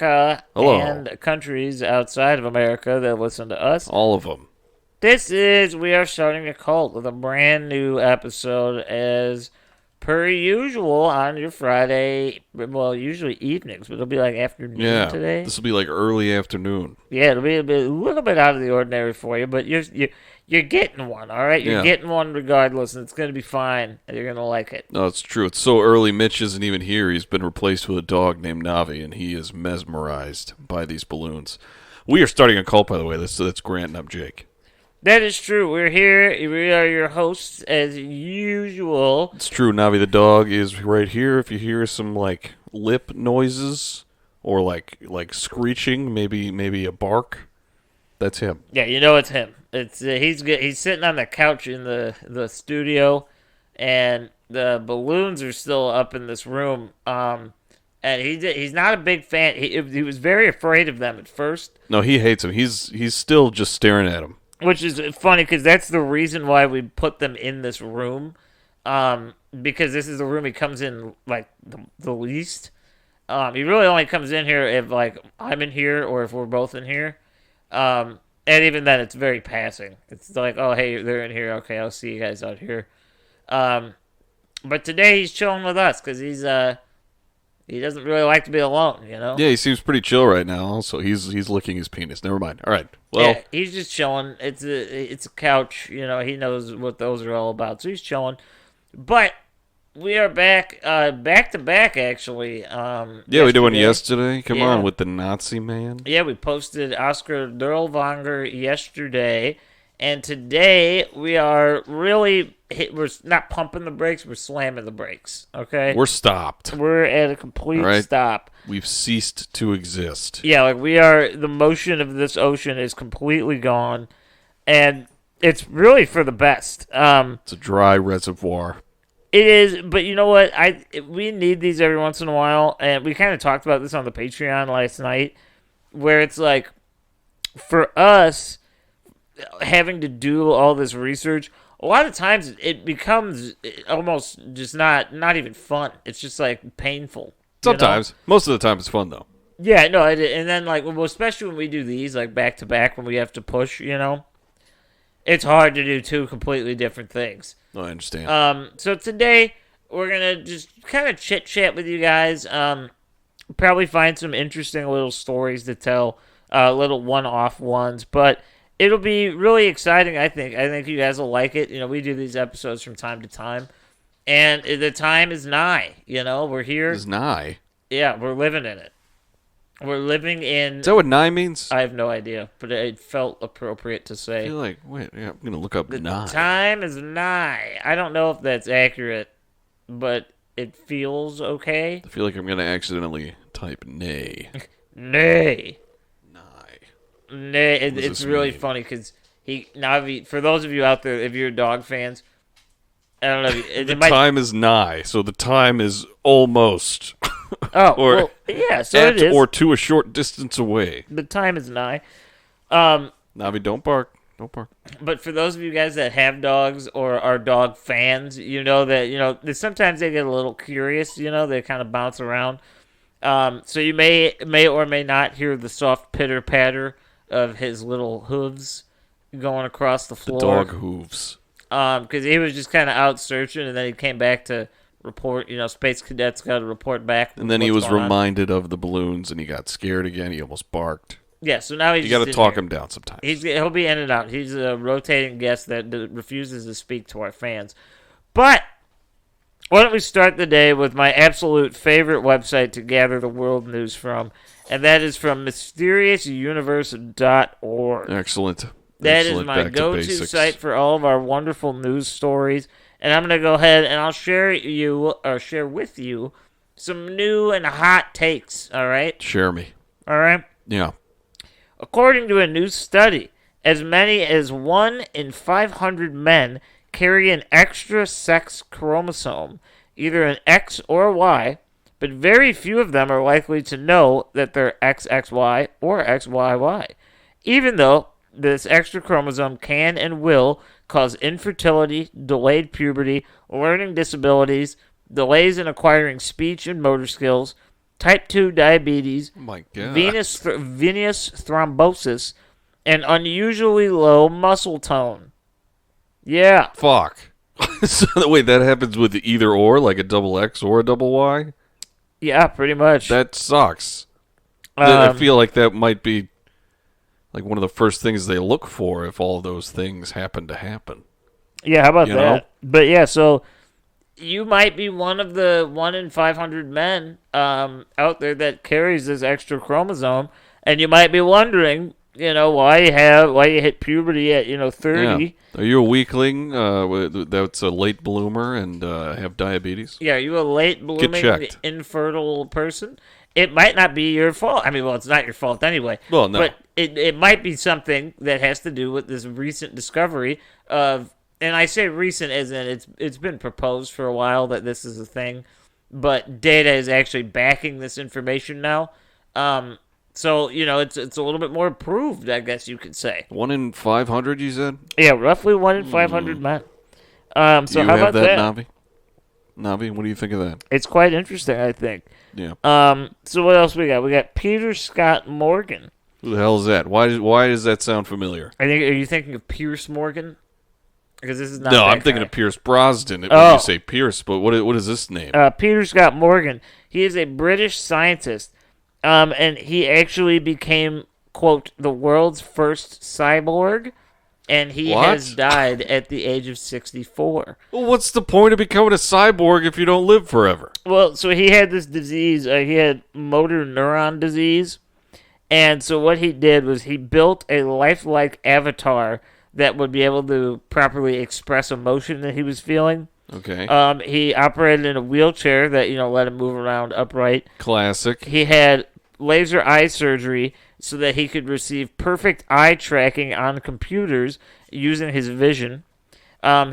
America Hello. and countries outside of America that listen to us. All of them. We are starting a cult with a brand new episode as per usual on your Friday, well, usually evenings, but it'll be like afternoon Yeah. today. This will be like early afternoon. Yeah, it'll be a little bit out of the ordinary for you, but you're getting one, all right? You're Yeah. getting one regardless, and it's going to be fine, and you're going to like it. No, it's true. It's so early. Mitch isn't even here. He's been replaced with a dog named Navi, and he is mesmerized by these balloons. We are starting a cult, by the way. That's Grant, and I'm Jake. That is true. We're here. We are your hosts as usual. It's true. Navi the dog is right here. If you hear some like lip noises or like screeching, maybe a bark, that's him. Yeah, you know it's him. It's he's sitting on the couch in the studio, and the balloons are still up in this room. And he's not a big fan. He was very afraid of them at first. No, he hates him. He's still just staring at him. Which is funny because that's the reason why we put them in this room. Because this is the room he comes in like the least. He really only comes in here if like I'm in here or if we're both in here. And even then, it's very passing. It's like, oh hey, they're in here. Okay, I'll see you guys out here. But today he's chilling with us because he doesn't really like to be alone, you know? Yeah, he seems pretty chill right now. Also, he's licking his penis. Never mind. All right. Well, yeah, he's just chilling. It's a couch, you know. He knows what those are all about, so he's chilling. But we are back to back actually. yeah, we did one yesterday. Come Yeah. on, with the Nazi man. Yeah, we posted Oscar Dirlewanger yesterday, and today we are really we're not pumping the brakes, we're slamming the brakes. Okay, We're stopped. we're at a complete All right. stop. We've ceased to exist. Yeah, like we are. The motion of this ocean is completely gone, and it's really for the best. It's a dry reservoir. It is, but you know what? We need these every once in a while, and we kind of talked about this on the Patreon last night, where it's like, for us, having to do all this research, a lot of times it becomes almost just not even fun. It's just like painful. you know? Sometimes. Most of the time, it's fun though. Yeah, no, and then like, well, especially when we do these like back to back when we have to push, you know, it's hard to do two completely different things. No, I understand. So today we're gonna just kind of chit chat with you guys. Probably find some interesting little stories to tell, little one-off ones, but it'll be really exciting. I think you guys will like it. You know, we do these episodes from time to time, and the time is nigh. You know, we're here. It's nigh. Yeah, we're living in it. We're living in. Is that what nigh means? I have no idea, but it felt appropriate to I say. feel like, wait, yeah, I'm going to look up The nigh. time is nigh. I don't know if that's accurate, but it feels okay. I feel like I'm going to accidentally type nay. Nay. Nigh. Nay. does It's this really mean? funny because Navi, for those of you out there, if you're dog fans, I don't know. It The might, time is nigh, so the time is almost oh, or well, yeah, so at it is. or to a short distance away. The time is nigh. Navi, don't bark. Don't bark. But for those of you guys that have dogs or are dog fans, you know that sometimes they get a little curious. You know, they kind of bounce around. So you may or may not hear the soft pitter patter of his little hooves going across the The floor. dog hooves. Because he was just kind of out searching, and then he came back to report. You know, Space Cadets got to report back. And then he what's was going on. reminded of the balloons, and he got scared again. He almost barked. Yeah, so now he's You got just to in talk here. him down sometimes. He'll be in and out. He's a rotating guest that refuses to speak to our fans. But why don't we start the day with my absolute favorite website to gather the world news from, and that is from mysteriousuniverse.org. Excellent. That is Excellent. my Back to go-to basics. site for all of our wonderful news stories. And I'm going to go ahead and I'll share with you some new and hot takes, all right? Share me. All right? Yeah. According to a new study, as many as 1 in 500 men carry an extra sex chromosome, either an X or Y, but very few of them are likely to know that they're XXY or XYY, even though this extra chromosome can and will cause infertility, delayed puberty, learning disabilities, delays in acquiring speech and motor skills, type 2 diabetes, Oh my God. venous thrombosis, and unusually low muscle tone. Yeah. Fuck. So wait, that happens with either or, like a double X or a double Y? Yeah, pretty much. That sucks. I Um, feel like that might be like one of the first things they look for if all those things happen to happen. Yeah, how about You that? know? But yeah, so you might be one of the 1 in 500 men out there that carries this extra chromosome, and you might be wondering, why you hit puberty at 30. Yeah. Are you a weakling that's a late bloomer and have diabetes? Yeah, are you a late blooming checked. infertile person? It might not be your fault. I mean, well, it's not your fault anyway. Well, no. But it might be something that has to do with this recent discovery of, and I say recent as in it's been proposed for a while that this is a thing, but data is actually backing this information now. So it's a little bit more proved, I guess you could say. 1 in 500, you said? Yeah, roughly 1 in 500 men. So Do you how have about that, that? Navi? Navi, what do you think of that? It's quite interesting, I think. Yeah. So what else we got? We got Peter Scott Morgan. Who the hell is that? Why does that sound familiar? Are you thinking of Pierce Morgan? Because this is not. No, that I'm thinking guy. of Pierce Brosnan when Oh. you say Pierce, but what is this name? Peter Scott Morgan. He is a British scientist, and he actually became, quote, the world's first cyborg, and he What? has died at the age of 64. Well, what's the point of becoming a cyborg if you don't live forever? Well, so he had this disease. He had motor neuron disease, and so what he did was he built a lifelike avatar that would be able to properly express emotion that he was feeling. Okay. He operated in a wheelchair that let him move around upright. Classic. He had laser eye surgery so that he could receive perfect eye tracking on computers using his vision.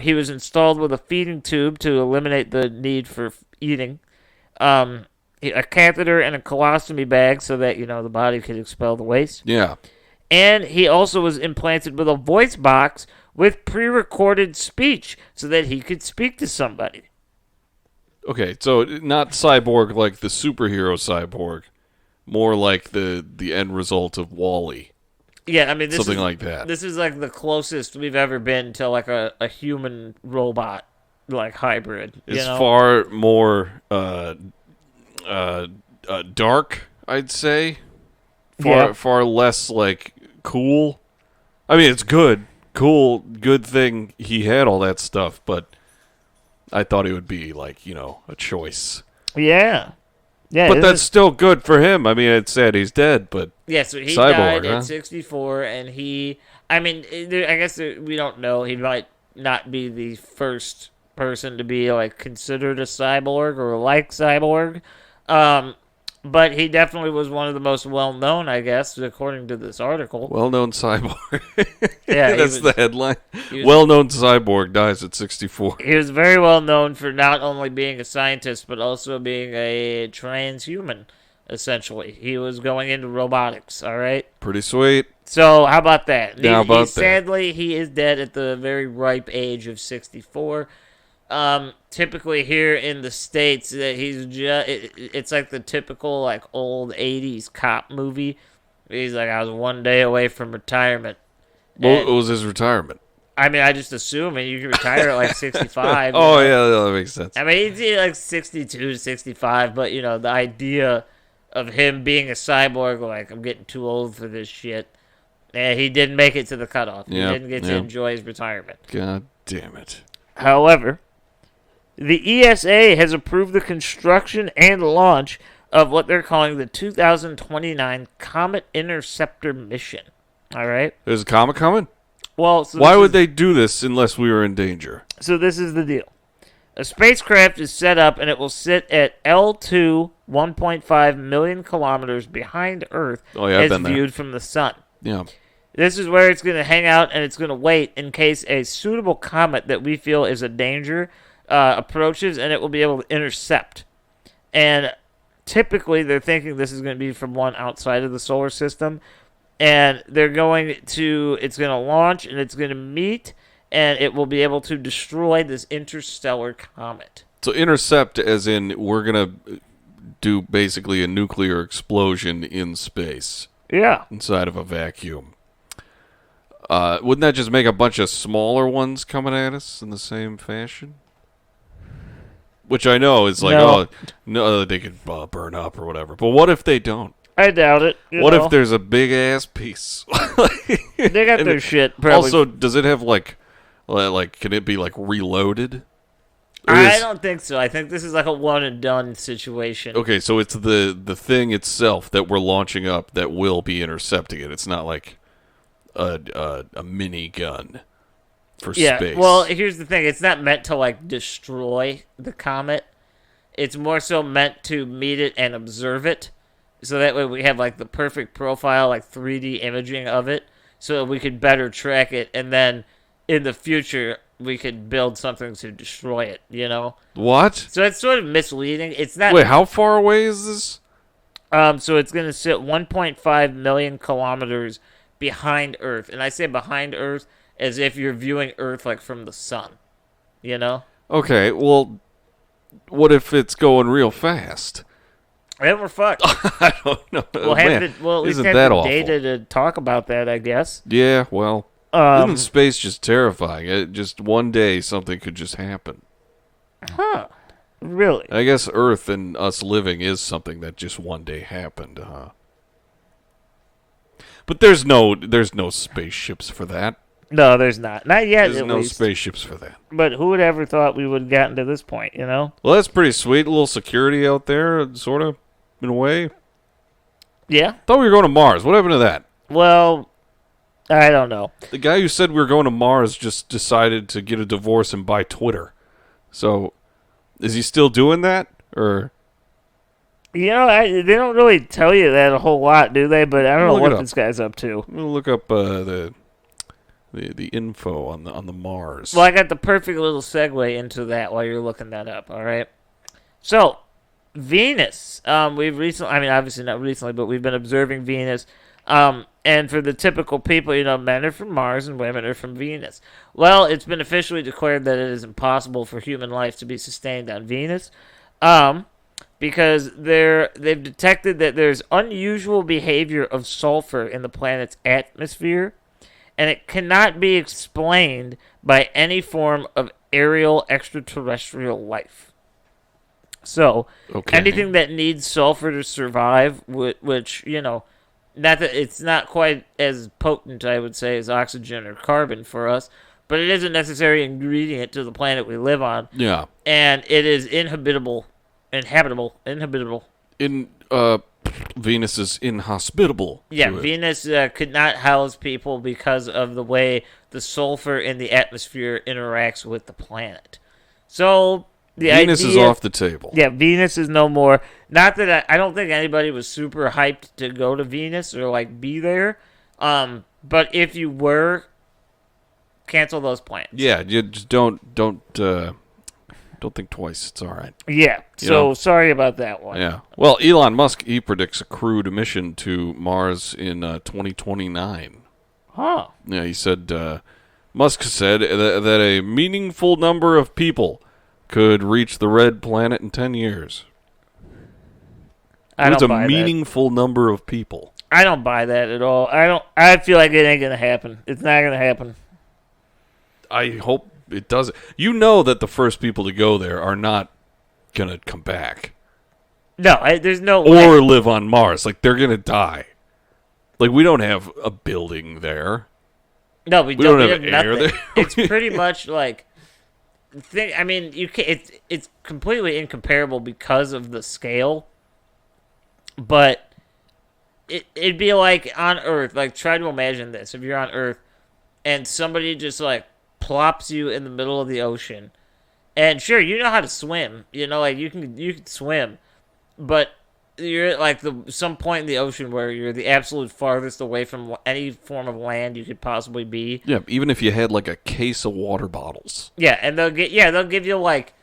He was installed with a feeding tube to eliminate the need for eating. A catheter and a colostomy bag so that the body could expel the waste. Yeah. And he also was implanted with a voice box with pre-recorded speech so that he could speak to somebody. Okay, so not cyborg like the superhero cyborg, more like the end result of Wall-E. Yeah, I mean, Something like that. This is like the closest we've ever been to like a human robot like hybrid. It's far more dark, I'd say. Far less like cool. I mean, it's good, good thing he had all that stuff, but I thought it would be like a choice. Yeah. But that's still good for him. I mean, it's sad he's dead, but yeah. So he cyborg, died at 64, and I guess we don't know. He might not be the first person to be like considered a cyborg or like cyborg. But he definitely was one of the most well-known, I guess, according to this article. Well-known cyborg. Yeah, that's the headline. was- Well-known cyborg dies at 64. He was very well known for not only being a scientist, but also being a transhuman, essentially. He was going into robotics, all right? Pretty sweet. So, how about that? Yeah, how about that? Sadly, he is dead at the very ripe age of 64. Typically here in the States, it's like the typical like old 80s cop movie. He's like, I was one day away from retirement. What was his retirement? I mean, I just assume, and you can retire at like 65. Oh, yeah, that makes sense. I mean, he's like 62 to 65, but, the idea of him being a cyborg, like, I'm getting too old for this shit. And he didn't make it to the cutoff. Yeah, He didn't get to enjoy his retirement. God damn it. However, the ESA has approved the construction and launch of what they're calling the 2029 Comet Interceptor mission. All right? There's a comet coming? Well, so Why would they do this unless we were in danger? So this is the deal. A spacecraft is set up, and it will sit at L2, 1.5 million kilometers behind Earth, Oh, yeah, I've as been there. viewed from the sun. Yeah. This is where it's going to hang out, and it's going to wait in case a suitable comet that we feel is a danger approaches, and it will be able to intercept. And typically, they're thinking this is going to be from one outside of the solar system, and it's going to launch, and it's going to meet, and it will be able to destroy this interstellar comet. So intercept as in we're going to do basically a nuclear explosion in space Yeah. inside of a vacuum. Wouldn't that just make a bunch of smaller ones coming at us in the same fashion? Which I know is like, No. oh, no, they could burn up or whatever. But what if they don't? I doubt it. What if there's a big ass piece? They got their shit, probably. Also, does it have like, can it be like reloaded? I don't think so. I think this is like a one and done situation. Okay, so it's the thing itself that we're launching up that will be intercepting it. It's not like a mini gun for space. Well, here's the thing. It's not meant to like destroy the comet. It's more so meant to meet it and observe it. So that way we have like the perfect profile, like 3D imaging of it, so that we could better track it, and then in the future we could build something to destroy it, you know? What? So it's sort of misleading. It's not. Wait, how far away is this? So it's going to sit 1.5 million kilometers behind Earth. And I say behind Earth as if you're viewing Earth like from the sun, you know? Okay, well, what if it's going real fast? Then we're fucked. I don't know. We'll Man, at least isn't have that the awful? data to talk about that, I guess. Yeah, well, isn't space just terrifying? Just one day something could just happen. Huh. Really? I guess Earth and us living is something that just one day happened, huh? But there's no spaceships for that. No, there's not. Not yet, There's at no least. spaceships for that. But who would ever thought we would have gotten to this point, you know? Well, that's pretty sweet. A little security out there, sort of, in a way. Yeah. Thought we were going to Mars. What happened to that? Well, I don't know. The guy who said we were going to Mars just decided to get a divorce and buy Twitter. So, is he still doing that? Or You know, they don't really tell you that a whole lot, do they? But I don't know Look what it up. this guy's up to. I'm gonna look up the info on the Mars. Well, I got the perfect little segue into that while you're looking that up, all right? So, Venus. We've recently, I mean, obviously not recently, but we've been observing Venus. And for the typical people, you know, men are from Mars and women are from Venus. Well, it's been officially declared that it is impossible for human life to be sustained on Venus. Because they've detected that there's unusual behavior of sulfur in the planet's atmosphere, and it cannot be explained by any form of aerial extraterrestrial life. So, Okay. anything that needs sulfur to survive, which, you know, not that it's not quite as potent, I would say, as oxygen or carbon for us, but it is a necessary ingredient to the planet we live on, Yeah. and it is inhabitable. Venus is inhospitable. Yeah, to it. Venus could not house people because of the way the sulfur in the atmosphere interacts with the planet. So Venus is off the table. Yeah, Venus is no more. Not that I don't think anybody was super hyped to go to Venus or like be there. But if you were, cancel those plans. Yeah, you just don't think twice. It's all right. Yeah. You So know? sorry about that one. Yeah. Well, Elon Musk, he predicts a crewed mission to Mars in 2029. Huh. Yeah, he said, Musk said that a meaningful number of people could reach the red planet in 10 years. I It's don't a buy meaningful number of people. that. I don't buy that at all. I feel like it ain't gonna happen. It's not gonna happen. I hope it doesn't. You know that the first people to go there are not going to come back. No, there's no Or live on Mars. Like, they're going to die. Like, we don't have a building there. No, we don't have we air nothing. there. It's pretty much like I mean, you can it's completely incomparable because of the scale. But it'd be like on Earth. Like, try to imagine this: if you're on Earth and somebody just like plops you in the middle of the ocean, and sure, you know how to swim. You know, like you can swim, but you're at like some point in the ocean where you're the absolute farthest away from any form of land you could possibly be. Yeah, even if you had, like, a case of water bottles. Yeah, and they'll give you like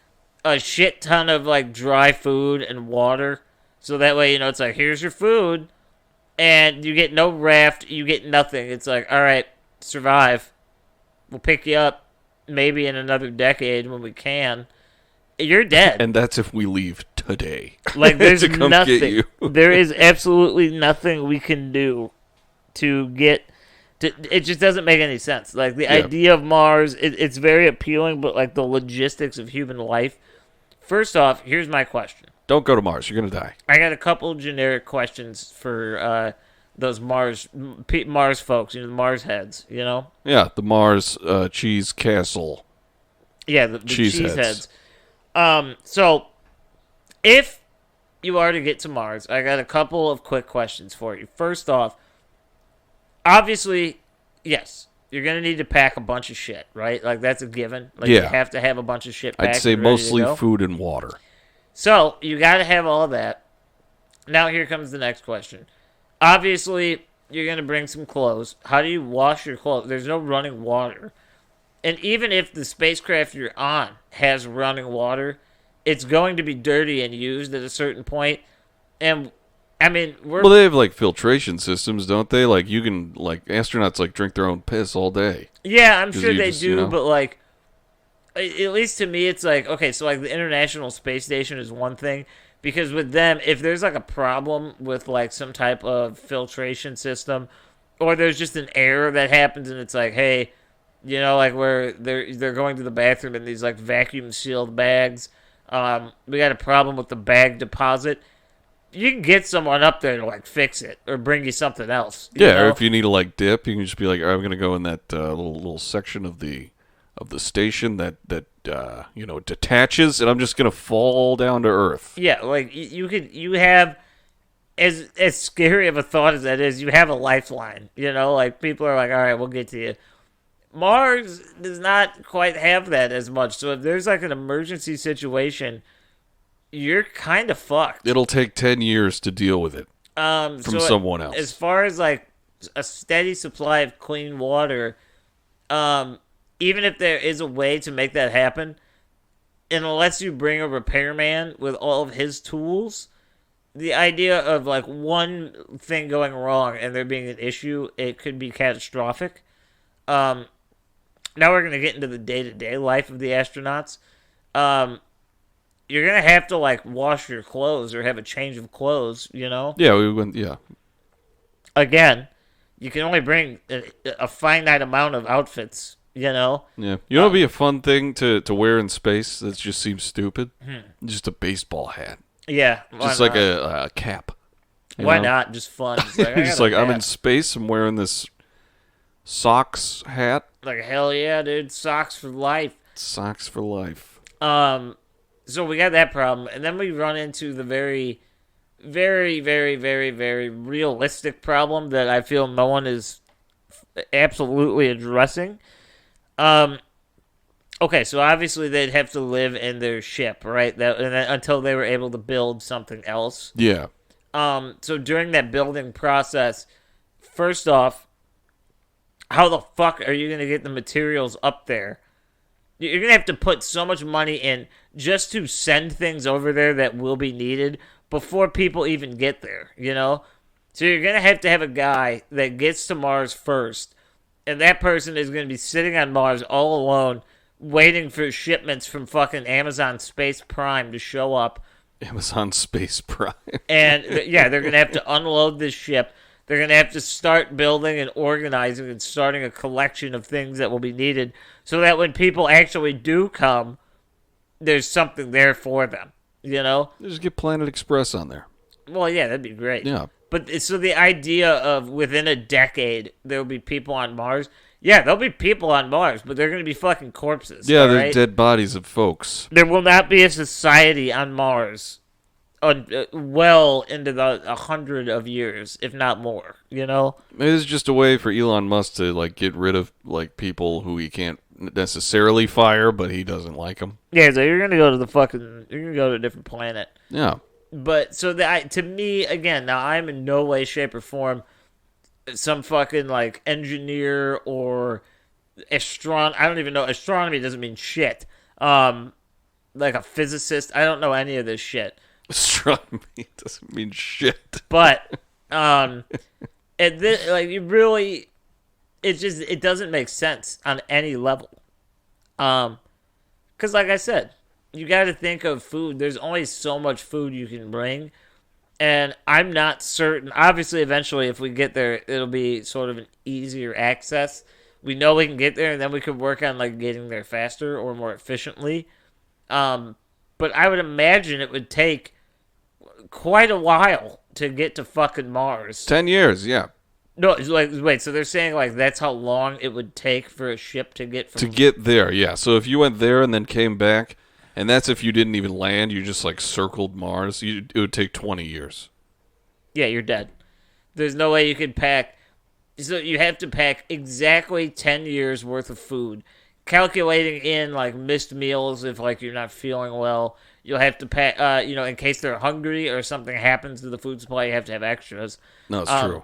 a shit ton of like dry food and water, so that way, you know, it's like, here's your food, and you get no raft, you get nothing. It's like, all right, survive. We'll pick you up maybe in another decade when we can. you're dead. And that's if we leave today. Like, there's to come nothing. get you. There is absolutely nothing we can do to get. It just doesn't make any sense. Like, the idea of Mars, it's very appealing, but, like, the logistics of human life. First off, here's my question. Don't go to Mars. You're going to die. I got a couple generic questions for those Mars folks, the Mars heads, Yeah, the Mars cheese castle. Yeah, the cheese heads. So, if you are to get to Mars, I got a couple of quick questions for you. First off, obviously, yes, you're going to need to pack a bunch of shit, right? Like, that's a given. Like, you have to have a bunch of shit packed. I'd say mostly food and water. So, you got to have all of that. Now, here comes the next question. Obviously, you're going to bring some clothes. How do you wash your clothes? There's no running water. And even if the spacecraft you're on has running water, it's going to be dirty and used at a certain point. And, I mean, well, they have, like, filtration systems, don't they? Like, you can, like, astronauts, like, drink their own piss all day. Yeah, I'm sure they do, but, like, at least to me, it's like, okay, so, like, the International Space Station is one thing, because with them, if there's, like, a problem with, like, some type of filtration system, or there's just an error that happens, and it's like, hey, like, where they're going to the bathroom in these, like, vacuum-sealed bags, we got a problem with the bag deposit, you can get someone up there to, like, fix it, or bring you something else. Or if you need to, like, dip, you can just be like, I'm going to go in that little section of the station that detaches, and I'm just gonna fall down to earth. Yeah, like you have as scary of a thought as that is, you have a lifeline. Like, people are like, all right, we'll get to you. Mars does not quite have that as much. So if there's like an emergency situation, you're kind of fucked. It'll take 10 years to deal with it from someone else. As far as like a steady supply of clean water, even if there is a way to make that happen, and unless you bring a repairman with all of his tools, the idea of like one thing going wrong and there being an issue, it could be catastrophic. Now we're going to get into the day-to-day life of the astronauts. You're going to have to like wash your clothes or have a change of clothes, Yeah, we went, yeah. Again, you can only bring a finite amount of outfits. Yeah. It'd be a fun thing to wear in space that just seems stupid? Just a baseball hat. Yeah. Just like a cap. Why not? Just fun. Just like I'm in space, I'm wearing this socks hat. Like, hell yeah, dude. Socks for life. Socks for life. So we got that problem. And then we run into the very, very, very, very, very realistic problem that I feel no one is absolutely addressing. Okay, so obviously they'd have to live in their ship, right? Until they were able to build something else. Yeah. So during that building process, first off, how the fuck are you going to get the materials up there? You're going to have to put so much money in just to send things over there that will be needed before people even get there, So you're going to have a guy that gets to Mars first, and that person is going to be sitting on Mars all alone, waiting for shipments from fucking Amazon Space Prime to show up. Amazon Space Prime. And, yeah, they're going to have to unload this ship. They're going to have to start building and organizing and starting a collection of things that will be needed so that when people actually do come, there's something there for them, Just get Planet Express on there. Well, yeah, that'd be great. Yeah. But so the idea of within a decade there'll be people on Mars. Yeah, there'll be people on Mars, but they're going to be fucking corpses. Yeah, they're dead bodies of folks. There will not be a society on Mars well into the 100 of years, if not more, Maybe it's just a way for Elon Musk to like get rid of like people who he can't necessarily fire, but he doesn't like them. Yeah, so you're going to go to a different planet. Yeah. But so to me, again, now I'm in no way, shape, or form some fucking like engineer or I don't even know. Astronomy doesn't mean shit. Like a physicist, I don't know any of this shit. Astronomy doesn't mean shit. But it doesn't make sense on any level. Because like I said, you got to think of food. There's only so much food you can bring. And I'm not certain. Obviously, eventually, if we get there, it'll be sort of an easier access. We know we can get there, and then we could work on like getting there faster or more efficiently. But I would imagine it would take quite a while to get to fucking Mars. 10 years, yeah. No, it's like wait. So they're saying like that's how long it would take for a ship to get from To get there, yeah. So if you went there and then came back, and that's if you didn't even land, you just like circled Mars, it would take 20 years. Yeah, you're dead. There's no way you could pack. So you have to pack exactly 10 years worth of food. Calculating in like missed meals if like you're not feeling well. You'll have to pack, in case they're hungry or something happens to the food supply, you have to have extras. No, it's true.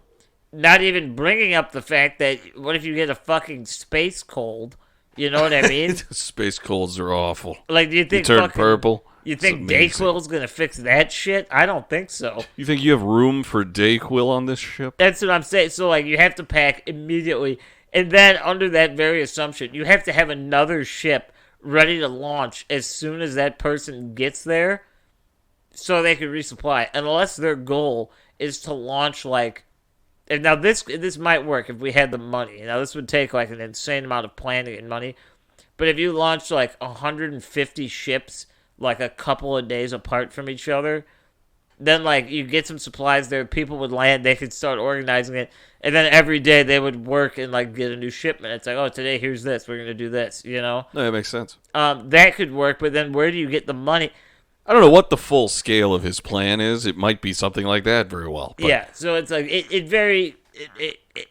Not even bringing up the fact that what if you get a fucking space cold? You know what I mean? Space colds are awful. Like, do you You think turn fucking, purple. You think It's amazing. Dayquil's gonna fix that shit? I don't think so. You think you have room for Dayquil on this ship? That's what I'm saying. So, like, you have to pack immediately. And then, under that very assumption, you have to have another ship ready to launch as soon as that person gets there so they can resupply. Unless their goal is to launch, like... And now, this might work if we had the money. Now, this would take, like, an insane amount of planning and money. But if you launched, like, 150 ships, like, a couple of days apart from each other... Then, like, you get some supplies there, people would land, they could start organizing it, and then every day they would work and, like, get a new shipment. It's like, oh, today, here's this, we're going to do this, you know? No, that makes sense. That could work, but then where do you get the money? I don't know what the full scale of his plan is. It might be something like that very well. But Yeah, so it's like,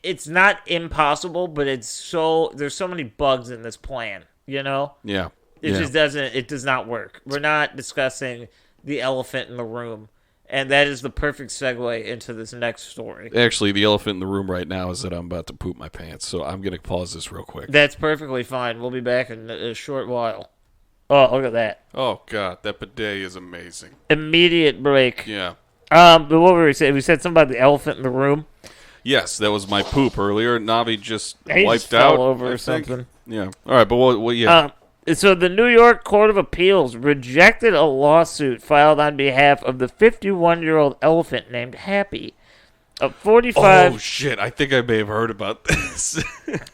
it's not impossible, but there's so many bugs in this plan, you know? Yeah. It does not work. We're not discussing the elephant in the room. And that is the perfect segue into this next story. Actually, the elephant in the room right now is that I'm about to poop my pants, so I'm going to pause this real quick. That's perfectly fine. We'll be back in a short while. Oh, look at that. Oh, God, that bidet is amazing. Immediate break. Yeah. But what were we saying? We said something about the elephant in the room. Yes, that was my poop earlier. Navi just He wiped just fell out. over I or think. something. Yeah. All right, but what yeah. So the New York Court of Appeals rejected a lawsuit filed on behalf of the 51-year-old elephant named Happy. A 45 Oh, shit. I think I may have heard about this.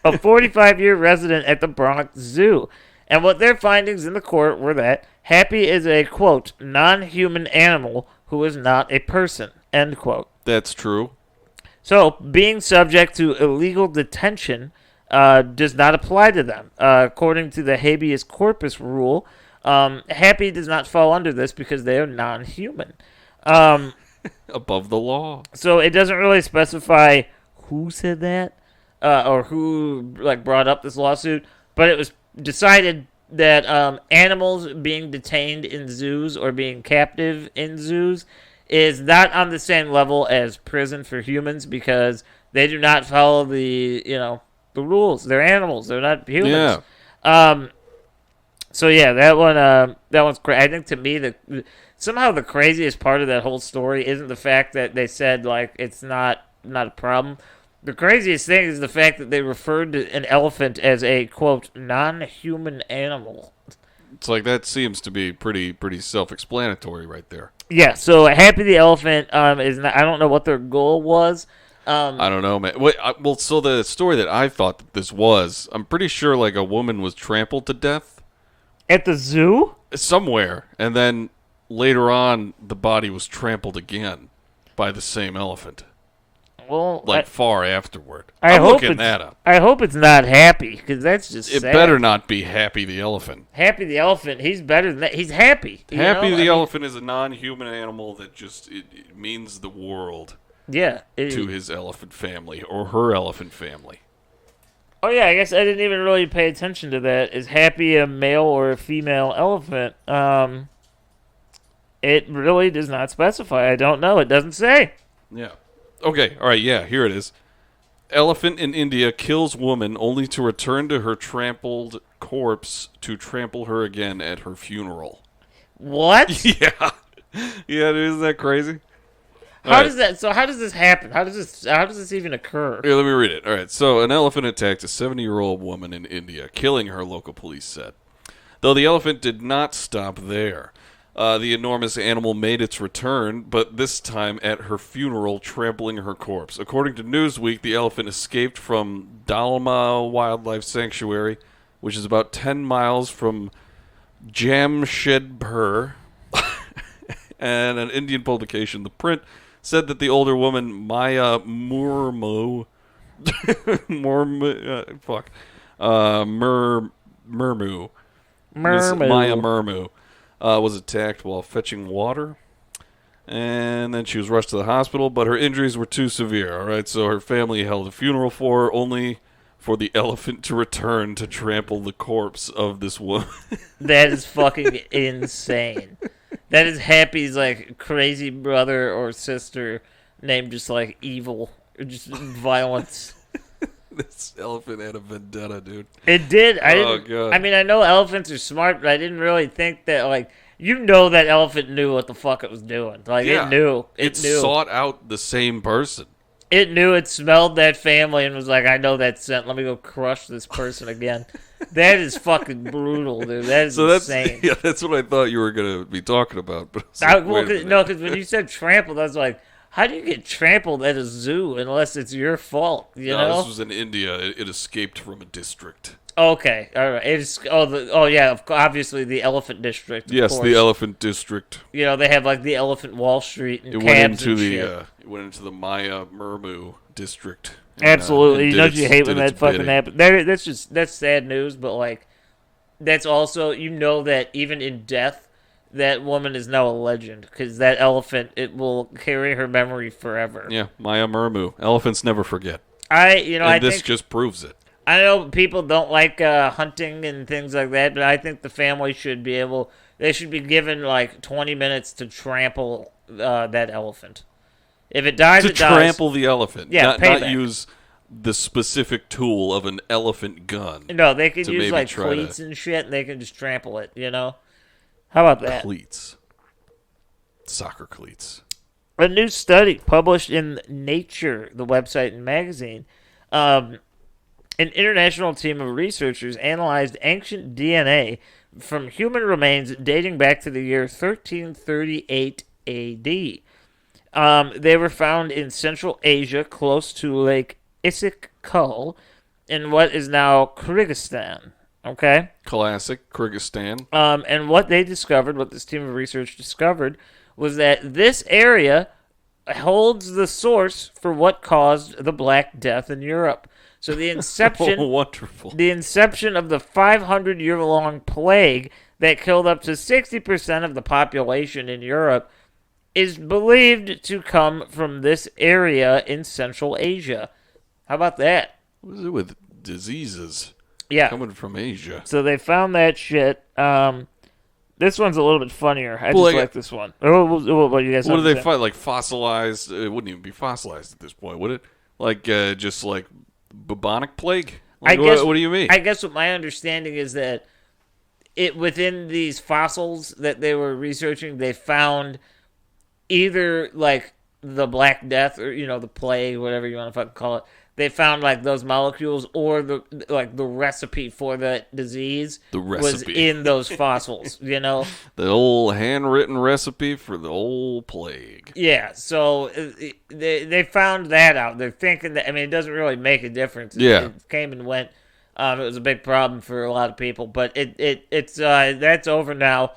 a 45-year resident at the Bronx Zoo. And what their findings in the court were that Happy is a, quote, non-human animal who is not a person, end quote. That's true. So, being subject to illegal detention does not apply to them. According to the habeas corpus rule, Happy does not fall under this because they are non-human. Above the law. So it doesn't really specify who said that or who like brought up this lawsuit, but it was decided that animals being detained in zoos or being captive in zoos is not on the same level as prison for humans because they do not follow the the rules. They're animals. They're not humans. Yeah. So yeah, that one's crazy. I think to me somehow the craziest part of that whole story isn't the fact that they said like it's not a problem. The craziest thing is the fact that they referred to an elephant as a quote non-human animal. It's like that seems to be pretty self-explanatory right there. Yeah. So Happy the elephant is not. I don't know what their goal was. I don't know, man. Wait, well, so the story that I thought that this was, I'm pretty sure like a woman was trampled to death At the zoo? somewhere, and then later on the body was trampled again by the same elephant, Well, like far afterward. I I'm hope looking it's, that up. I hope it's not Happy because that's just It sad. better not be Happy the elephant. Happy the elephant. He's better than that. He's happy. you Happy know? the I mean, elephant is a non-human animal that just it means the world Yeah. to his elephant family or her elephant family. Oh yeah, I guess I didn't even really pay attention to that. Is Happy a male or a female elephant? It really does not specify. I don't know. It doesn't say. Yeah. Okay. All right. Yeah. Here it is. Elephant in India kills woman only to return to her trampled corpse to trample her again at her funeral. What? Yeah. Yeah. Isn't that crazy? How does that? So how does this happen? How does this even occur? Here, let me read it. All right. So, an elephant attacked a 70-year-old woman in India, killing her, local police said. Though the elephant did not stop there. The enormous animal made its return, but this time at her funeral, trampling her corpse. According to Newsweek, the elephant escaped from Dalma Wildlife Sanctuary, which is about 10 miles from Jamshedpur. And an Indian publication, The Print, said that the older woman, Maya Murmu, Murmu, Maya Murmu, was attacked while fetching water, and then she was rushed to the hospital, but her injuries were too severe, all right? So her family held a funeral for her, only for the elephant to return to trample the corpse of this woman. That is fucking insane. That is Happy's, like, crazy brother or sister named just, like, Evil. Or just violence. This elephant had a vendetta, dude. It did. God. I mean, I know elephants are smart, but I didn't really think that, like, you know that elephant knew what the fuck it was doing. Like, Yeah. it knew. It knew. sought out the same person. It knew. It smelled that family and was like, I know that scent. Let me go crush this person again. That is fucking brutal, dude. That is insane. Yeah, that's what I thought you were going to be talking about. But because when you said trampled, I was like, how do you get trampled at a zoo unless it's your fault? You know? This was in India. It escaped from a district. Okay, all right. It's obviously the elephant district. Of Yes, course. the elephant district. You know, they have like the elephant Wall Street and It cabs and shit. It went into the Maya Murmu district. Absolutely, and you know you hate when did that its fucking bidding. happens. That's sad news, but like, that's also that even in death, that woman is now a legend because that elephant, it will carry her memory forever. Yeah, Maya Murmu. Elephants never forget. I This think just proves it. I know people don't like hunting and things like that, but I think the family should be able. They should be given like 20 minutes to trample that elephant. If it dies, To it dies. trample the elephant. Yeah, not payback. use the specific tool of an elephant gun. No, they can to use maybe like try to- cleats and shit, and they can just trample it. You know, how about that? Cleats. Soccer cleats. A new study published in Nature, the website and magazine, an international team of researchers analyzed ancient DNA from human remains dating back to the year 1338 AD. They were found in Central Asia, close to Lake Issyk-Kul, in what is now Kyrgyzstan. Okay? Classic. Kyrgyzstan. And what this team of research discovered, was that this area holds the source for what caused the Black Death in Europe. So the inception, Wonderful. the inception of the 500-year-long plague that killed up to 60% of the population in Europe is believed to come from this area in Central Asia. How about that? What is it with diseases Yeah. coming from Asia? So they found that shit. This one's a little bit funnier. I Well, just like- like this one. What do you guys What do have to they say? find? Like fossilized? It wouldn't even be fossilized at this point, would it? Like just like bubonic plague? Like, what do you mean? I guess what my understanding is that within these fossils that they were researching, they found either like the Black Death or the plague, whatever you want to fucking call it. They found like those molecules or the recipe for that disease The was recipe. in those fossils. The old handwritten recipe for the old plague. Yeah, so they found that out. They're thinking that, it doesn't really make a difference. Yeah. It came and went. It was a big problem for a lot of people, but it's that's over now,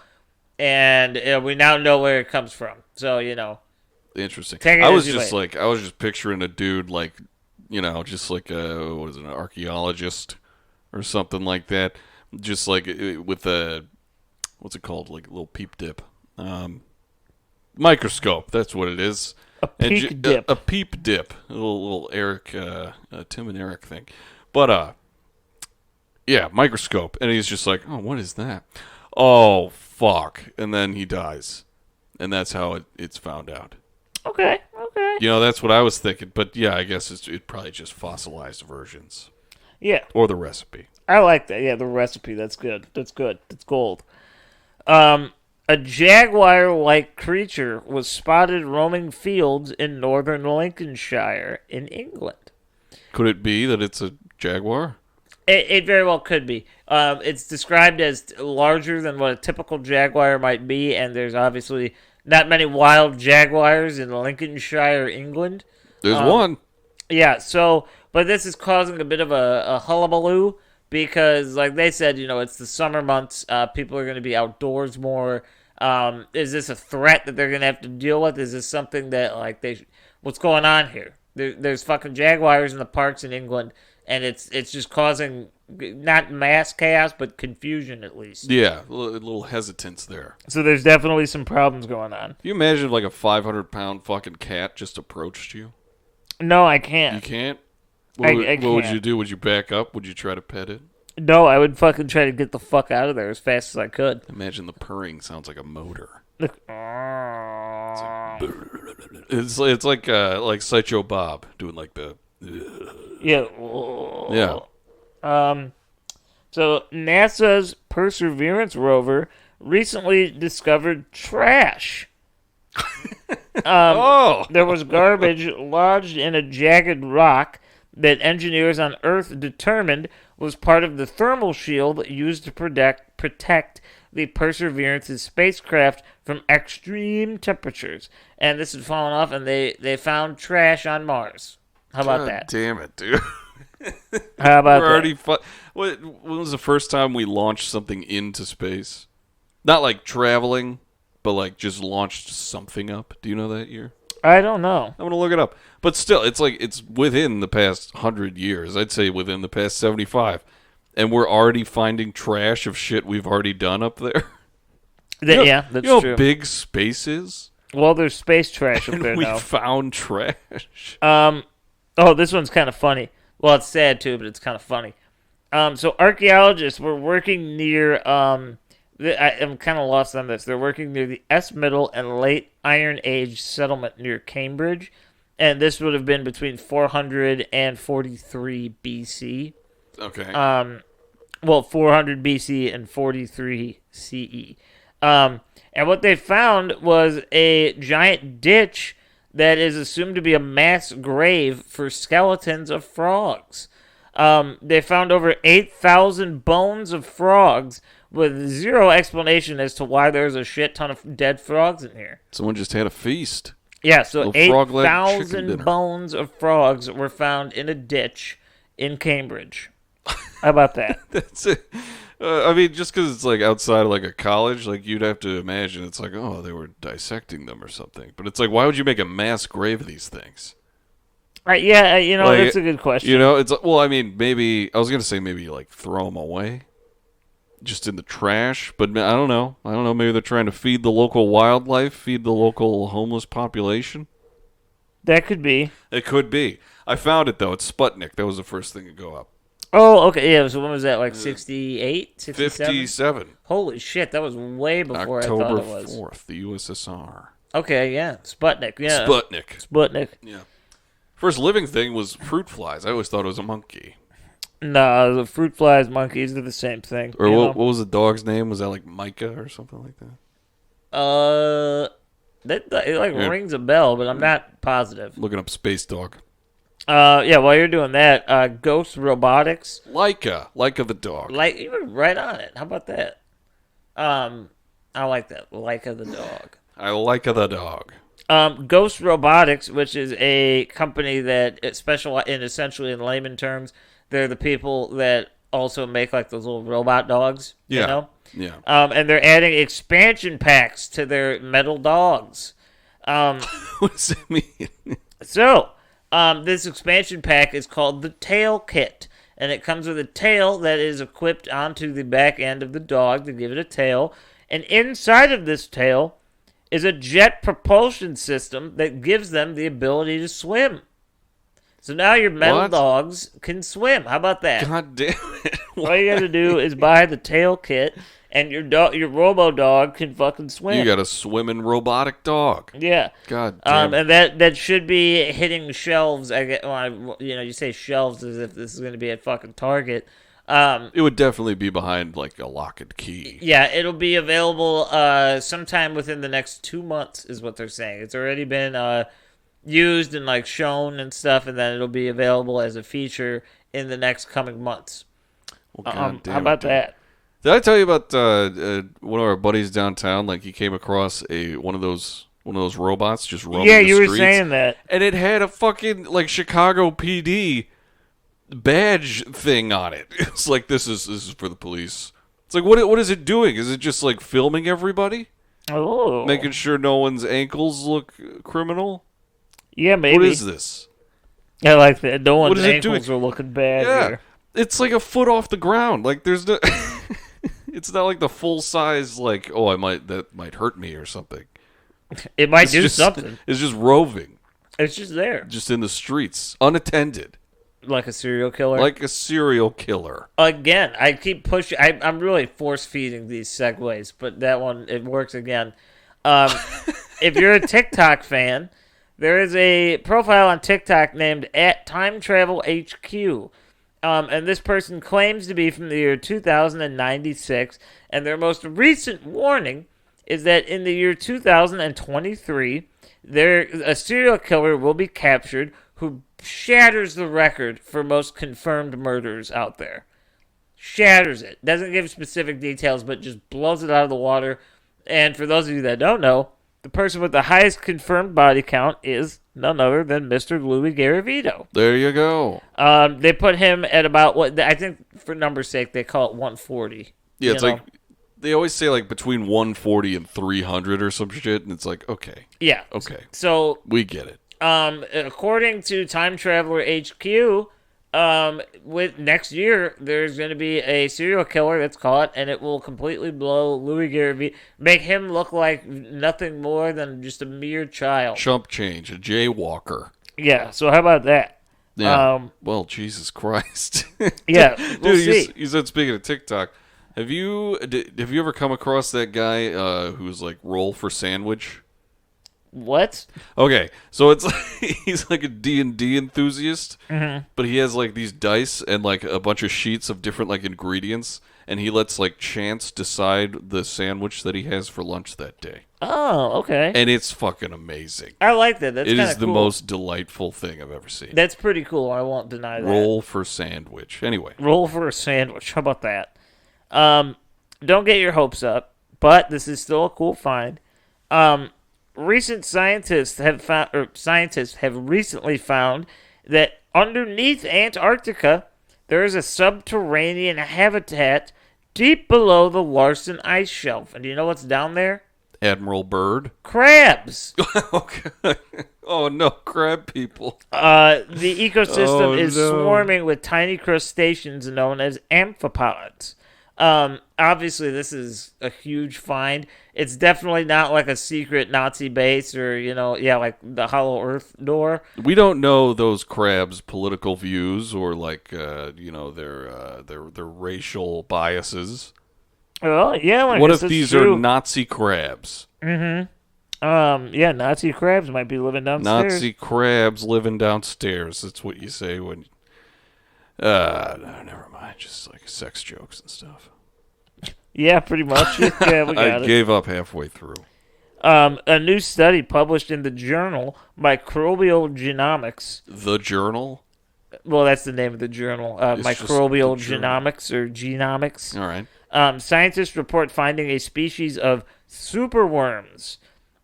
and we now know where it comes from. So Interesting. Take it I as was you just like. I was just picturing a dude like, just like what is it, an archaeologist or something like that, just like with a what's it called, like a little peep dip, microscope. That's what it is. A peak dip. A peep dip. A little Eric, Tim and Eric thing, but yeah, microscope. And he's just like, oh, what is that? Oh, fuck. And then he dies. And that's how it's found out. Okay. That's what I was thinking. But yeah, I guess it's probably just fossilized versions. Yeah, Or the recipe. I like that. Yeah, the recipe. That's good. That's gold. A jaguar-like creature was spotted roaming fields in northern Lincolnshire in England. Could it be that it's a jaguar? It very well could be. It's described as larger than what a typical jaguar might be, and there's obviously not many wild jaguars in Lincolnshire, England. There's Um, one. Yeah, so, but this is causing a bit of a hullabaloo because, like they said, it's the summer months. People are going to be outdoors more. Is this a threat that they're going to have to deal with? Is this something that, like, what's going on here? There's fucking jaguars in the parks in England, and it's just causing not mass chaos, but confusion at least. Yeah, a little hesitance there. So there's definitely some problems going on. Can you imagine if, like, a 500-pound fucking cat just approached you? No, I You can't. can't? I What would can't. you do? Would you back up? Would you try to pet it? No, I would fucking try to get the fuck out of there as fast as I could. Imagine the purring sounds like a motor. Look. It's like Sideshow Bob doing like the Yeah. yeah. So NASA's Perseverance rover recently discovered trash. Oh, There was garbage lodged in a jagged rock that engineers on Earth determined was part of the thermal shield used to protect the Perseverance's spacecraft from extreme temperatures. And this had fallen off, and they found trash on Mars. How about God that? damn it, dude. How about We're that? already when was the first time we launched something into space? Not like traveling, but like just launched something up. Do you know that year? I don't know. I'm gonna look it up. But still, it's within the past 100 years. I'd say within the past 75, and we're already finding trash of shit we've already done up there. Yeah, that's You know true. how big space is, Well, there's space trash up and there we now. found trash. Oh, this one's kind of funny. Well, it's sad too, but it's kind of funny. So archaeologists were working near. I'm kind of lost on this. They're working near the S Middle and Late Iron Age settlement near Cambridge, and this would have been between 400 and 43 BC. Okay. Well, 400 BC and 43 CE. And what they found was a giant ditch that is assumed to be a mass grave for skeletons of frogs. They found over 8,000 bones of frogs with zero explanation as to why there's a shit ton of dead frogs in here. Someone just had a feast. Yeah, so Little frog-leg chicken 8,000 dinner. bones of frogs were found in a ditch in Cambridge. How about that? That's it. I mean, just because it's like outside of like a college, like you'd have to imagine it's like, oh, they were dissecting them or something. But it's like, why would you make a mass grave of these things? Yeah, Like, that's a good question. You know, it's well, I mean, maybe I was gonna say maybe like throw them away, just in the trash. But I don't know. I don't know. Maybe they're trying to feed the local wildlife, feed the local homeless population. That could be. It could be. I found it though. It's Sputnik. That was the first thing to go up. Oh, okay. Yeah, so when was that? Like 68, 67? 57. Holy shit, that was way before I October thought it was. 4th, the USSR. Okay, yeah. Sputnik, yeah. Sputnik. Sputnik. Yeah. First living thing was fruit flies. I always thought it was a monkey. No, the fruit flies, monkeys, they're the same thing. Or you what know? was the dog's name? Was that like Micah or something like that? It like Yeah. rings a bell, but I'm not positive. Looking up space dog. Yeah, while you're doing that, Ghost Robotics, Leica the dog. like you were right on it. How about that? I like that. Leica the dog. I Leica the dog. Ghost Robotics, which is a company that specializes in, essentially in layman terms, they're the people that also make like those little robot dogs. Yeah. You know? Yeah. And they're adding expansion packs to their metal dogs. What does it mean? So, this expansion pack is called the Tail Kit. And it comes with a tail that is equipped onto the back end of the dog to give it a tail. And inside of this tail is a jet propulsion system that gives them the ability to swim. So now your metal What? dogs can swim. How about that? God damn it. All you got to do is buy the tail kit, and your robo dog can fucking swim. You got a swimming robotic dog. Yeah. God damn it. And that should be hitting shelves. I get, you say shelves as if this is going to be at fucking Target. It would definitely be behind like a lock and key. Yeah, it'll be available sometime within the next 2 months, is what they're saying. It's already been used and like shown and stuff, and then it'll be available as a feature in the next coming months. Well, God damn How about dude. that? Did I tell you about one of our buddies downtown? Like he came across one of those robots just roaming Yeah, the you were streets, saying that. and it had a fucking like Chicago PD badge thing on it. It's like this is for the police. It's like what is it doing? Is it just like filming everybody, Oh, making sure no one's ankles look criminal? yeah, maybe. What is this? I like that. No What one's is it ankles doing? are looking bad Yeah, here. it's like a foot off the ground. Like there's no. It's not like the full size. Like that might hurt me or something. It might It's do just, something. It's just roving, It's just there, just in the streets, unattended, like a serial killer. like a serial killer. Again, I keep pushing. I'm really force feeding these segues, but that one it works again. If you're a TikTok fan, there is a profile on TikTok named @TimeTravelHQ. And this person claims to be from the year 2096, and their most recent warning is that in the year 2023, a serial killer will be captured who shatters the record for most confirmed murders out there. Shatters it. Doesn't give specific details, but just blows it out of the water. And for those of you that don't know, the person with the highest confirmed body count is none other than Mr. Louis Garavito. There you go. They put him at about what I think for numbers' sake they call it 140. Yeah, it's you like they always say like between 140 and 300 or some shit, and it's like okay, Yeah. okay, So, we get it. according to Time Traveler HQ, with next year there's going to be a serial killer that's caught, and it will completely blow Louis Garavito, make him look like nothing more than just a mere child. Chump change, a jaywalker. Yeah. So how about that? Yeah. Well, Jesus Christ. Yeah. We'll Dude, see. you said speaking of TikTok, have you ever come across that guy who's like roll for sandwich? What? Okay, so it's he's like a D&D enthusiast, but he has like these dice and like a bunch of sheets of different like ingredients, and he lets like chance decide the sandwich that he has for lunch that day, Oh, okay. and it's fucking amazing. I like that. That's It kind is of the cool. most delightful thing I've ever seen. That's pretty cool. I won't deny that. Roll for sandwich. Anyway, Roll for a sandwich. How about that? Don't get your hopes up, but this is still a cool find. Recent scientists have recently found that underneath Antarctica there is a subterranean habitat deep below the Larsen Ice Shelf. And do you know what's down there? Admiral Byrd. Crabs. Okay. Oh no, crab people. The ecosystem is no. swarming with tiny crustaceans known as amphipods. Obviously, this is a huge find. It's definitely not like a secret Nazi base or, like the Hollow Earth door. We don't know those crabs' political views or like their racial biases. Well, yeah. I What guess if that's these true. are Nazi crabs? Yeah, Nazi crabs might be living downstairs. Nazi crabs living downstairs. That's what you say when. No, never mind. Just like sex jokes and stuff. Yeah, pretty much. Yeah, we I got it. gave up halfway through. A new study published in the journal Microbial Genomics. The journal. Well, that's the name of the journal. It's just Microbial the journal. Genomics or Genomics. All right. Scientists report finding a species of superworms.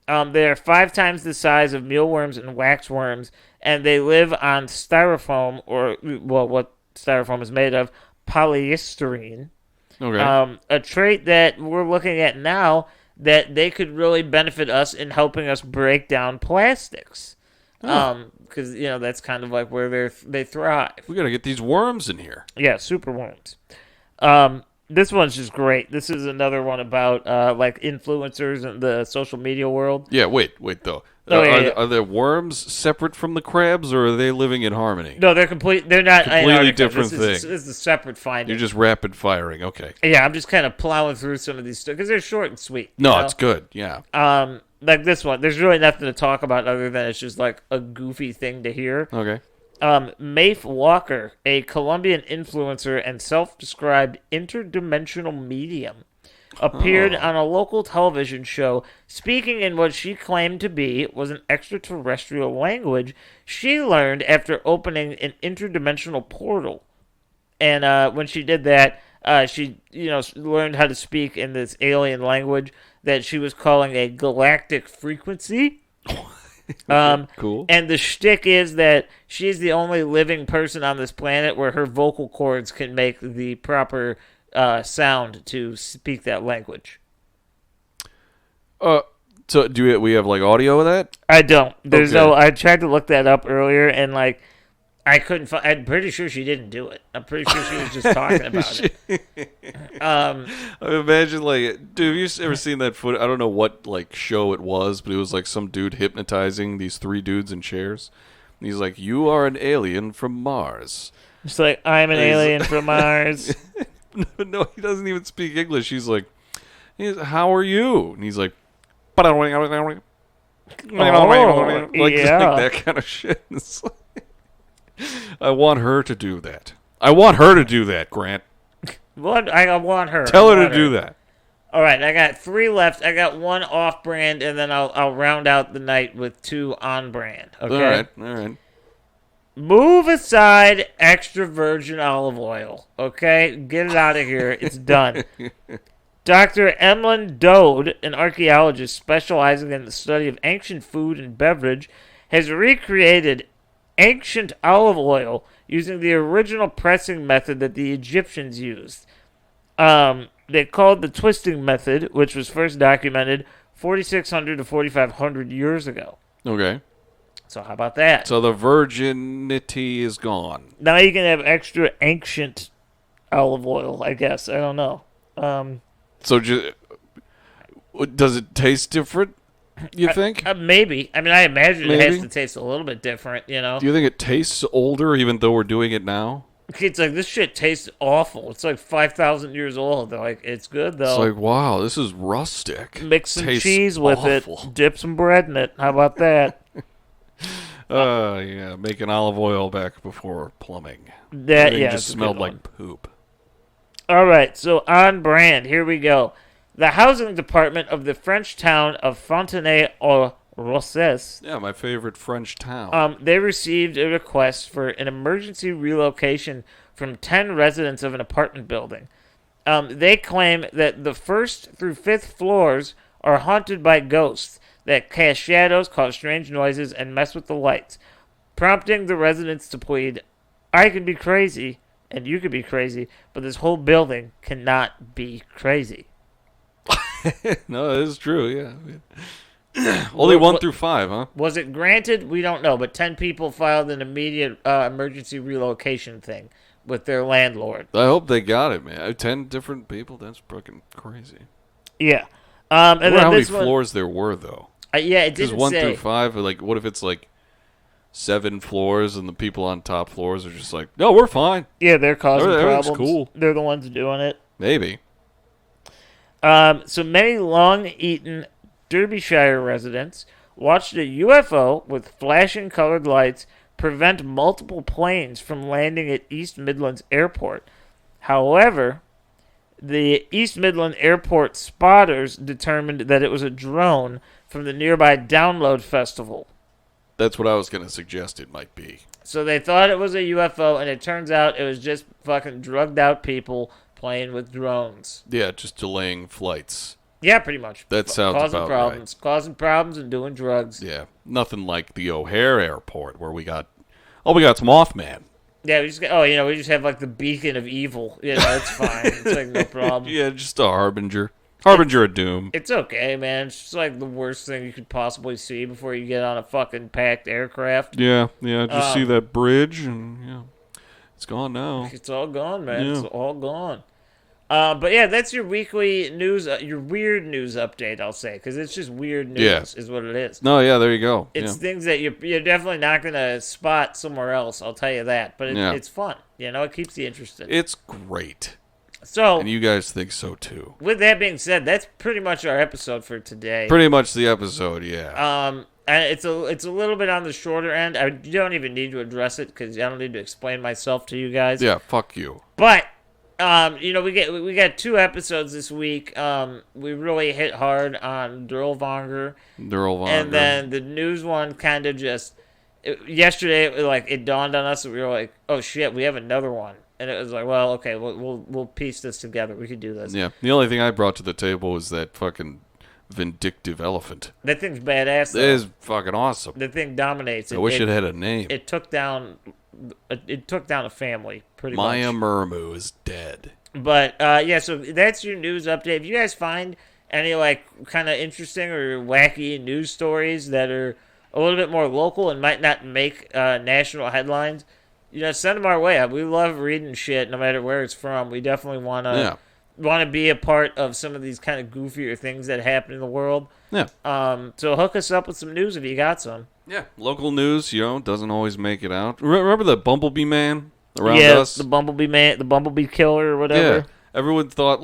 They are 5 times the size of mealworms and waxworms, and they live on styrofoam, or, well, what styrofoam is made of, polyestyrene. Okay. A trait that we're looking at now that they could really benefit us in helping us break down plastics. Because, that's kind of like where they thrive. We got to get these worms in here. Yeah, superworms. This one's just great. This is another one about like influencers in the social media world. Yeah, wait though. Oh, yeah, yeah. Are the worms separate from the crabs, or are they living in harmony? No, they're They're not Completely Antarctica. different This thing. is a separate finding. You're just rapid firing. Okay. Yeah, I'm just kind of plowing through some of these stuff because they're short and sweet. No, you know? it's good. Yeah. Like this one. There's really nothing to talk about other than it's just like a goofy thing to hear. Okay. Maeve Walker, a Colombian influencer and self-described interdimensional medium, appeared on a local television show speaking in what she claimed to be was an extraterrestrial language she learned after opening an interdimensional portal. And when she did that, she learned how to speak in this alien language that she was calling a galactic frequency. Cool. And the shtick is that she's the only living person on this planet where her vocal cords can make the proper sound to speak that language. So we have like audio of that? I don't. There's Okay. no. I tried to look that up earlier, and like, I couldn't find. I'm pretty sure she didn't do it. I'm pretty sure she was just talking about it. I imagine like, dude, have you ever seen that footage? I don't know what like show it was, but it was like some dude hypnotizing these three dudes in chairs. And he's like, "You are an alien from Mars." It's like, I'm an And he's- alien from Mars. No, he doesn't even speak English. He's like, "How are you?" And he's like, like yeah. that kind of shit. It's like, I want her to do that. I want her to do that, Grant. What? I want her. Tell I her want to do that. All right, I got 3 left. I got 1 off-brand, and then I'll round out the night with 2 on-brand. Okay. All right. Move aside extra virgin olive oil. Okay, get it out of here. It's done. Dr. Emlyn Dode, an archaeologist specializing in the study of ancient food and beverage, has recreated ancient olive oil using the original pressing method that the Egyptians used. They called the twisting method, which was first documented 4,600 to 4,500 years ago. Okay. So how about that? So the virginity is gone. Now you can have extra ancient olive oil, I guess. I don't know. So does it taste different, you think? Maybe. I mean, I imagine it has Maybe. to taste a little bit different, you know? Do you think it tastes older even though we're doing it now? It's like, this shit tastes awful. It's like 5,000 years old. They're like, it's good, though. It's like, wow, this is rustic. Mix some Tastes cheese with awful. it. Dip some bread in it. How about that? Yeah, making olive oil back before plumbing. That, Everything yeah. just it's a smelled good one. like poop. All right, so on brand. Here we go. The housing department of the French town of Fontenay-aux-Roses, Yeah, my favorite French town. they received a request for an emergency relocation from 10 residents of an apartment building. They claim that the 1st through 5th floors are haunted by ghosts that cast shadows, cause strange noises, and mess with the lights, prompting the residents to plead, I could be crazy, and you could be crazy, but this whole building cannot be crazy. No, that is true, yeah. Only What- 1 what- through 5, huh? Was it granted? We don't know, but 10 people filed an immediate emergency relocation thing with their landlord. I hope they got it, man. 10 different people? That's fucking crazy. Yeah. I And wonder then how many this one, floors there were, though. yeah, it Because didn't 1 say. through 5, like, what if it's like 7 floors and the people on top floors are just like, no, we're fine. Yeah, they're causing Everything's problems. cool. They're the ones doing it. Maybe. So many Long-Eaton, Derbyshire residents watched a UFO with flashing colored lights prevent multiple planes from landing at East Midlands Airport. However, the East Midland Airport spotters determined that it was a drone from the nearby Download Festival. That's what I was going to suggest it might be. So they thought it was a UFO, and it turns out it was just fucking drugged out people playing with drones. Yeah, just delaying flights. Yeah, pretty much. That sounds causing about problems, causing problems, and doing drugs. Yeah, nothing like the O'Hare Airport where we got some Mothman. Yeah, we just we just have like the beacon of evil. It's fine. It's like no problem. Yeah, just a harbinger of doom. It's okay, man. It's just like the worst thing you could possibly see before you get on a fucking packed aircraft. Yeah, just see that bridge and yeah, it's gone now. It's all gone, man. Yeah. It's all gone. But yeah, that's your weekly news, your weird news update, I'll say, because it's just weird news, Yeah. is what it is. No, yeah, there you go. It's Yeah. things that you're definitely not gonna spot somewhere else. I'll tell you that. But Yeah. it's fun. It keeps you interested. It's great, So, and you guys think so too. with that being said, that's pretty much our episode for today. Pretty much the episode, yeah. And it's a little bit on the shorter end. I don't even need to address it because I don't need to explain myself to you guys. Yeah, fuck you. But we got 2 episodes this week. We really hit hard on Dirlewanger, Durl and then the news one yesterday it dawned on us that we were like, oh shit, we have another one. And it was like, well, okay, we'll piece this together. We could do this. Yeah. The only thing I brought to the table was that fucking vindictive elephant. That thing's badass. It is fucking awesome. The thing dominates. I wish it had a name. It took down a family pretty Maya much. Murmu is dead. But yeah, so that's your news update. If you guys find any like kind of interesting or wacky news stories that are a little bit more local and might not make national headlines, send them our way. We love reading shit, no matter where it's from. We definitely want to be a part of some of these kind of goofier things that happen in the world. Yeah. So hook us up with some news if you got some. Yeah. Local news, doesn't always make it out. Remember the Bumblebee Man around us? The Bumblebee Man, the Bumblebee Killer or whatever. Yeah. Everyone thought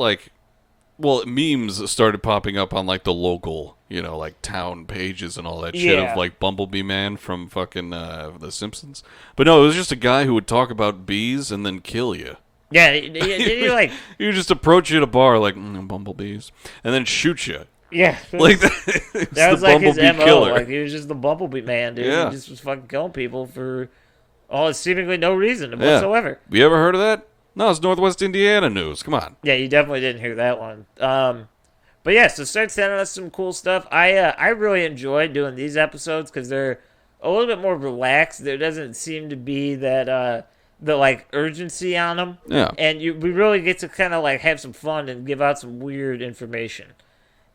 memes started popping up on like the local, like town pages and all that shit of like Bumblebee Man from fucking The Simpsons. But no, it was just a guy who would talk about bees and then kill you. Yeah, you like you just approach you at a bar like bumblebees and then shoot you. Yeah, like that was like his MO. Killer. Like he was just the Bumblebee Man, dude. Yeah. He just was fucking killing people for seemingly no reason whatsoever. You ever heard of that? No, it's Northwest Indiana news. Come on. Yeah, you definitely didn't hear that one. But yeah, so start sending us some cool stuff. I really enjoy doing these episodes because they're a little bit more relaxed. There doesn't seem to be that the like urgency on them. Yeah. And we really get to kind of like have some fun and give out some weird information.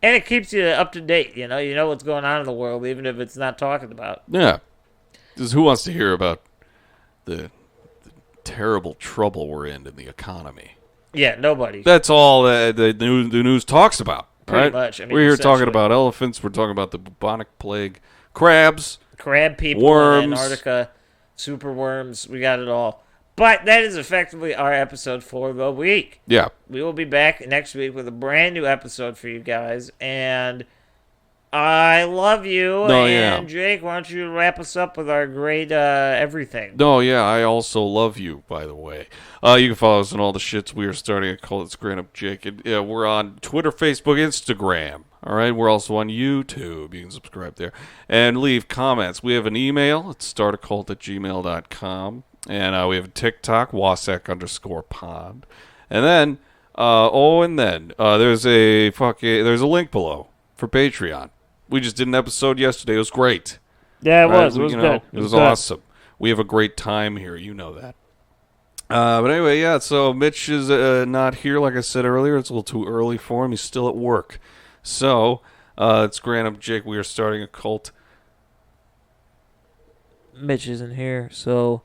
And it keeps you up to date, you know what's going on in the world, even if it's not talked about. Yeah. Because who wants to hear about the terrible trouble we're in the economy? Yeah, nobody. That's all the news talks about. Pretty right? much. I mean, we're here talking about elephants. We're talking about the bubonic plague, crabs, crab people, worms, in Antarctica, super worms. We got it all. But that is effectively our episode for the week. Yeah. We will be back next week with a brand new episode for you guys. And I love you. Jake, why don't you wrap us up with our great everything? No, yeah, I also love you, by the way. You can follow us on all the shits. We are starting a cult. It's Grant Up Jake. And, we're on Twitter, Facebook, Instagram. All right, we're also on YouTube. You can subscribe there. And leave comments. We have an email. It's startacult@gmail.com. And we have a TikTok, Wasack_pod. And then, there's a link below for Patreon. We just did an episode yesterday. It was great. Yeah, it was. It was good. It was awesome. We have a great time here. You know that. But anyway, yeah, so Mitch is not here, like I said earlier. It's a little too early for him. He's still at work. So, it's Grant Up Jake. We are starting a cult. Mitch isn't here, so